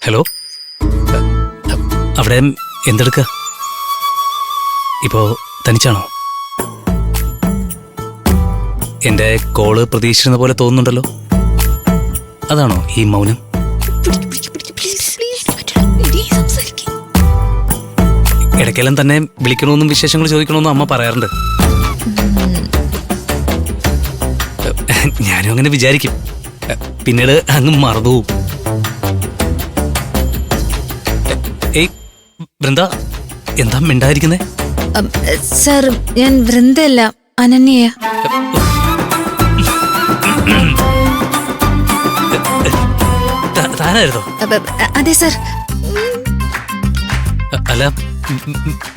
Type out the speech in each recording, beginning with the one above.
Hello, അവിടെ എന്തെടുക്ക? ഇപ്പോ തനിച്ചാണോ? എന്റെ കോള് പ്രതീക്ഷിച്ചിരുന്ന പോലെ തോന്നുന്നുണ്ടല്ലോ. അതാണോ ഈ മൗനം? ഇടയ്ക്കെല്ലാം തന്നെ വിളിക്കണമെന്നും വിശേഷങ്ങൾ ചോദിക്കണമെന്നും അമ്മ പറയാറുണ്ട്. ഞാനും അങ്ങനെ വിചാരിക്കും, പിന്നീട് അങ്ങ് മറന്നുപോകും. ഏയ് വൃന്ദ, എന്താ മിണ്ടായിരിക്കുന്നേ? സർ, ഞാൻ വൃന്ദയല്ല, അനന്യ. താനായിരുന്നോ? അതെ സർ. അല്ല,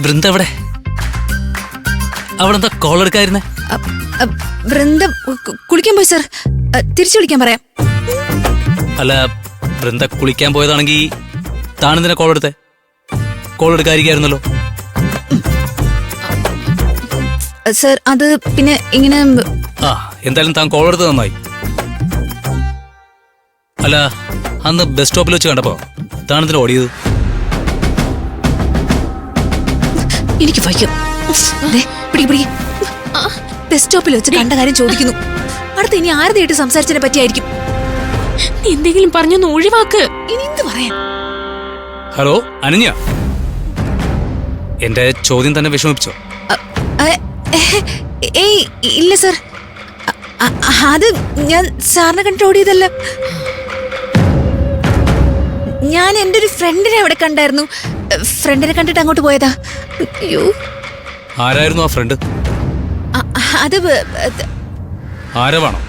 വൃന്ദ എവിടെ? അവളെന്താ കോൾ എടുക്കായിരുന്നേ? വൃന്ദ കുളിക്കാൻ പോയി സർ. തിരിച്ചു വിളിക്കാൻ പറയാം. അല്ല, വൃന്ദ കുളിക്കാൻ പോയതാണെങ്കിൽ താനെന്തിനാ കോൾ എടുത്തേ? കോൾ എടുക്കാതിരിക്കായിരുന്നല്ലോ. സർ, അത് പിന്നെ ഇങ്ങനെ. എന്തായാലും താൻ കോൾ എടുത്ത് നന്നായി. അല്ല, അന്ന് ബസ് സ്റ്റോപ്പിൽ വെച്ച് കണ്ടപ്പോ താനെന്തിനാ ഓടിയത്? എനിക്ക് വയ്ക്കും. ബസ് സ്റ്റോപ്പിൽ വെച്ച് കണ്ട കാര്യം ചോദിക്കുന്നു. അടുത്ത് ഇനി ആരുടെയായിട്ട് സംസാരിച്ചതിനെ പറ്റിയായിരിക്കും. നീ എന്തെങ്കിലും പറഞ്ഞൊന്ന് ഒഴിവാക്ക്. ഇനി എന്ത് പറയാൻ? ഹലോ അനന്യ, എന്റെ ചോദ്യം തന്നെ വിഷമിപ്പിച്ചോ? ഏയ് ഇല്ല സർ, അത് ഞാൻ സാറിനെ കണ്ടിട്ട് ഓടിയതല്ല. ഞാൻ എൻ്റെ ഒരു ഫ്രണ്ടിനെ അവിടെ കണ്ടായിരുന്നു. ഫ്രണ്ടിനെ കണ്ടിട്ട് അങ്ങോട്ട് പോയതാ. അയ്യോ, ആരായിരുന്നു ആ ഫ്രണ്ട്? അത് ആരവാണോ?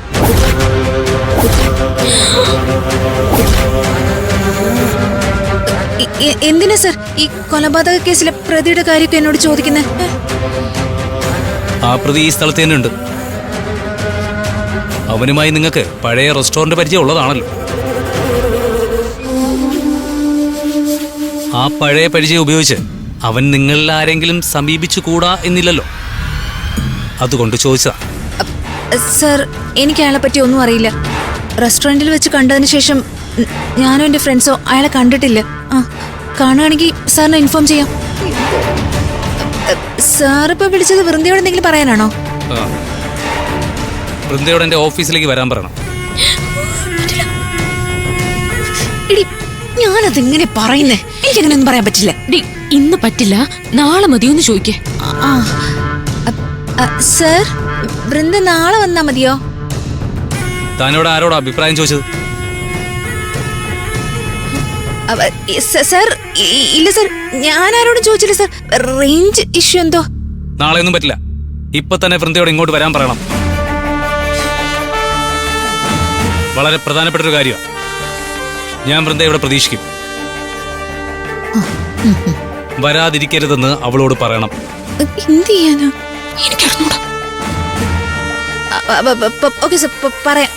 എന്തിനാ സർ ഈ കൊലപാതക കേസിലെ പ്രതിയുടെ കാര്യമൊക്കെ എന്നോട് ചോദിക്കുന്നത്? ആ പ്രതി ഈ സ്ഥലത്ത് തന്നെ ഉണ്ട്. അവനുമായി നിങ്ങൾക്ക് പഴയ റെസ്റ്റോറന്റ് പരിചയം ഉള്ളതാണല്ലോ. ആ പഴയ പരിചയം ഉപയോഗിച്ച് അവൻ നിങ്ങളിൽ ആരെങ്കിലും സമീപിച്ചു കൂടാ എന്നില്ലല്ലോ, അതുകൊണ്ട് ചോദിച്ചതാ. സർ, എനിക്ക് അയാളെ പറ്റി ഒന്നും അറിയില്ല. റെസ്റ്റോറന്റിൽ വെച്ച് കണ്ടതിന് ശേഷം ഞാനോ എന്റെ ഫ്രണ്ട്സോ അയാളെ കണ്ടിട്ടില്ല. കാണുകയാണെങ്കിൽ സാറിനെ ഇൻഫോം ചെയ്യാം. സാർ ഇപ്പൊ വിളിച്ചത് വൃന്ദയോട് എന്തെങ്കിലും പറയാനാണോ? വൃന്ദയോട് എന്റെ ഓഫീസിലേക്ക് വരാൻ പറയണം. ഞാനതെങ്ങനെ പറയുന്നേ? എനിക്കങ്ങനെ ഒന്നും പറയാൻ പറ്റില്ല. ഇന്ന് പറ്റില്ല, നാളെ മതിയൊന്ന് ചോദിക്കേ. സർ, വൃന്ദ നാളെ വന്നാ മതിയോ? താനോട് ആരോടാ അഭിപ്രായം ചോദിച്ചത്? സർ, ഇല്ല സർ, ഞാൻ ആരോടും ചോദിച്ചില്ല സർ. റേഞ്ച് ഇഷ്യൂ എന്തോ. നാളെ ഒന്നും പറ്റില്ല. ഇപ്പൊ തന്നെ വൃന്ദയോട് ഇങ്ങോട്ട് വരാൻ പറയണം. വളരെ പ്രധാനപ്പെട്ട ഒരു കാര്യമാണ്. ഞാൻ വൃന്ദയോടെ പ്രതീക്ഷിക്കും. വരാതിരിക്കരുതെന്ന് അവളോട് പറയണം. എന്ത് ചെയ്യാനാ? എനിക്കറിഞ്ഞൂടാ. ഓക്കെ സർ, പറയാം.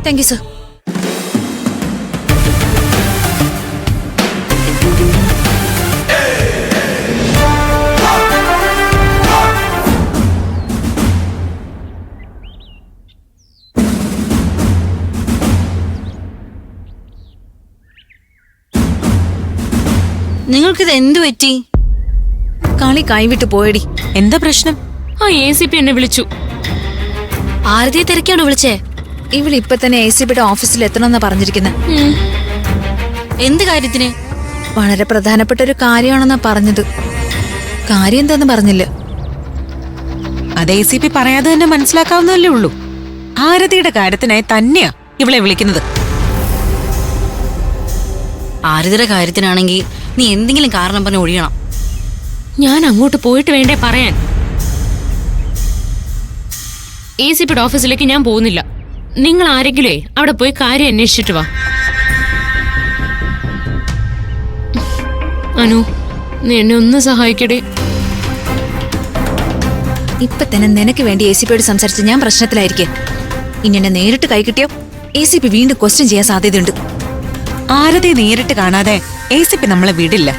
Thank you sir. നിങ്ങൾക്കിത് എന്തു പറ്റി? കളി കൈവിട്ട് പോയടി. എന്താ പ്രശ്നം? ആ ACP എന്നെ വിളിച്ചു. ആരതിയെ തിരക്കാണോ വിളിച്ചേ? ഇവളിപ്പൊ തന്നെ ACPയുടെ ഓഫീസിൽ എത്തണമെന്നാ പറഞ്ഞിരിക്കുന്നത്. എന്ത് കാര്യത്തിന്? വളരെ പ്രധാനപ്പെട്ട ഒരു കാര്യമാണെന്നാ പറഞ്ഞത്. കാര്യം എന്താന്ന് പറഞ്ഞില്ല. അത് ACP പറയാതെ തന്നെ മനസ്സിലാക്കാവുന്നതല്ലേ ഉള്ളൂ. ആരതിയുടെ കാര്യത്തിനായി തന്നെയാ ഇവളെ വിളിക്കുന്നത്. ആരതിയുടെ കാര്യത്തിനാണെങ്കിൽ നീ എന്തെങ്കിലും കാരണം പറഞ്ഞ് ഒഴിയണം. ഞാൻ അങ്ങോട്ട് പോയിട്ട് വേണ്ടേ പറയാൻ? ACPയുടെ ഓഫീസിലേക്ക് ഞാൻ പോകുന്നില്ല. നിങ്ങൾ ആരെങ്കിലേ അവിടെ പോയി കാര്യം അന്വേഷിച്ചിട്ട് വാ. അനു, നീ എന്നെ ഒന്ന് സഹായിക്കടേ. ഇപ്പൊ തന്നെ നിനക്ക് വേണ്ടി ACPയോട് സംസാരിച്ച് ഞാൻ പ്രശ്നത്തിലായിരിക്കും. ഇനി എന്നെ നേരിട്ട് കൈ കിട്ടിയോ ACP വീണ്ടും ക്വസ്റ്റ്യൻ ചെയ്യാൻ സാധ്യതയുണ്ട്. ആരതി നേരിട്ട് കാണാതെ ACP നമ്മളെ വിടില്ല.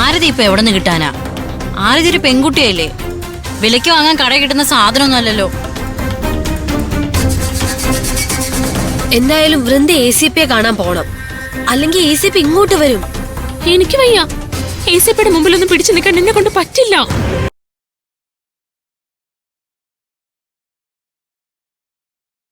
ആരതി ഇപ്പൊ എവിടെ നിന്ന് കിട്ടാനാ? ആരതി ഒരു പെൺകുട്ടിയല്ലേ, വിലയ്ക്ക് വാങ്ങാൻ കടയിൽ കിട്ടുന്ന സാധനമൊന്നും അല്ലല്ലോ. എന്തായാലും വൃന്ദ ACP കാണാൻ പോണം, അല്ലെങ്കിൽ ACP ഇങ്ങോട്ട് വരും. എനിക്ക് വയ്യ. ACPയുടെ മുമ്പിലൊന്നും പിടിച്ചു നിൽക്കാൻ എന്നെ കൊണ്ട് പറ്റില്ല.